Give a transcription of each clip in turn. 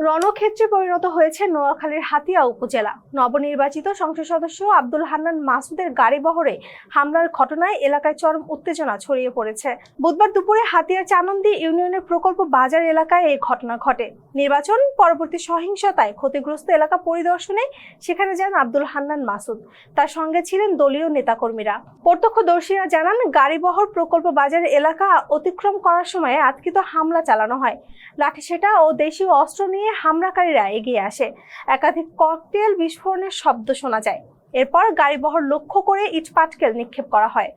রণক্ষেত্রে পরিণত হয়েছে নোয়াখালীর হাতিয়া উপজেলা। নবনির্বাচিত সংসদ সদস্য আব্দুল হান্নান মাসুদের গাড়ি বহরে হামলার ঘটনায় এলাকায় চরম উত্তেজনা ছড়িয়ে পড়েছে। বুধবার দুপুরে হাতিয়ার চানন্দি ইউনিয়নের প্রকল্প বাজার এলাকায় এই ঘটনা ঘটে। নির্বাচন পরবর্তী সহিংসতায় ক্ষতিগ্রস্ত এলাকা পরিদর্শনে সেখানে যান আব্দুল হান্নান মাসুদ। তার সঙ্গে ছিলেন দলীয় নেতাকর্মীরা। প্রত্যক্ষদর্শীরা জানান, গাড়িবহর প্রকল্প বাজার এলাকা অতিক্রম করার সময় আতঙ্কিত হামলা চালানো হয়। লাঠিসোঁটা ও দেশীয় অস্ত্র নিয়ে হামলাকারীরা এগিয়ে আসে। একাধিক ককটেল বিস্ফোরণের শব্দ শোনা যায়। এরপর গাড়িবহর লক্ষ্য করে ইটপাটকেল নিক্ষেপ করা হয়।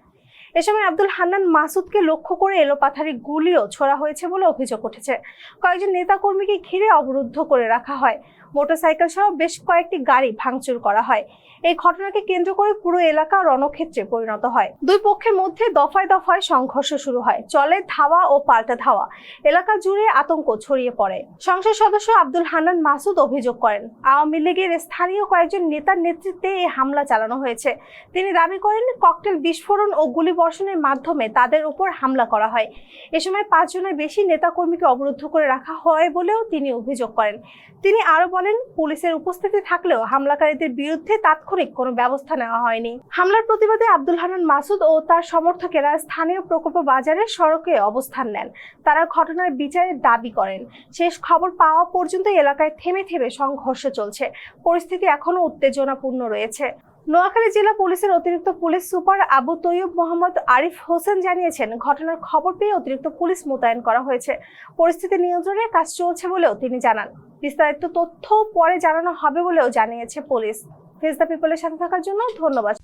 এ সময় আব্দুল হান্নান মাসুদকে লক্ষ্য করে এলোপাথারি গুলিও ছোড়া হয়েছে বলে অভিযোগ উঠেছে। কয়েকজন নেতাকর্মীকে ঘিরে অবরুদ্ধ করে রাখা হয়। মোটরসাইকেল সহ বেশ কয়েকটি গাড়ি ভাঙচুর করা হয়। এই ঘটনাকে কেন্দ্র করে পুরো এলাকা রণক্ষেত্রে পরিণত হয়। দুই পক্ষের মধ্যে দফায় দফায় সংঘর্ষ শুরু হয়। চলে ধাওয়া ও পাল্টা ধাওয়া। এলাকা জুড়ে আতঙ্ক ছড়িয়ে পড়ে। সংসদ সদস্য আব্দুল হান্নান মাসুদ অভিযোগ করেন, আওয়ামী লীগের স্থানীয় কয়েকজন নেতার নেতৃত্বে এই হামলা চালানো হয়েছে। তিনি দাবি করেন, ককটেল বিস্ফোরণ ও গুলিবর্ষণের মাধ্যমে তাদের উপর হামলা করা হয়। এ সময় 5 জনের বেশি নেতাকর্মীকে অবরুদ্ধ করে রাখা হয় বলেও তিনি অভিযোগ করেন। তিনি আরো বলেন, পুলিশের উপস্থিতি থাকলেও হামলাকারীদের বিরুদ্ধে তাৎক্ষণিক কোনো ব্যবস্থা নেওয়া হয়নি। হামলার প্রতিবাদে আব্দুল হান্নান মাসুদ ও তার সমর্থকেরা স্থানীয় প্রকল্প বাজারের সড়কে অবস্থান নেন। তারা ঘটনার বিচারের দাবি করেন। শেষ খবর পাওয়া পর্যন্ত এলাকায় থেমে থেমে সংঘর্ষ চলছে। পরিস্থিতি এখনো উত্তেজনাপূর্ণ রয়েছে। নোয়াখালী জেলা পুলিশের অতিরিক্ত পুলিশ সুপার আবু তৈয়ব মোহাম্মদ আরিফ হোসেন জানিয়েছেন, ঘটনার খবর পেয়ে অতিরিক্ত পুলিশ মোতায়েন করা হয়েছে। পরিস্থিতি নিয়ন্ত্রণে কাজ চলছে বলেও তিনি জানান। বিস্তারিত তথ্য পরে জানানো হবে বলেও জানিয়েছে পুলিশ। ফেস দ্য পিপলের সাথে থাকার জন্য ধন্যবাদ।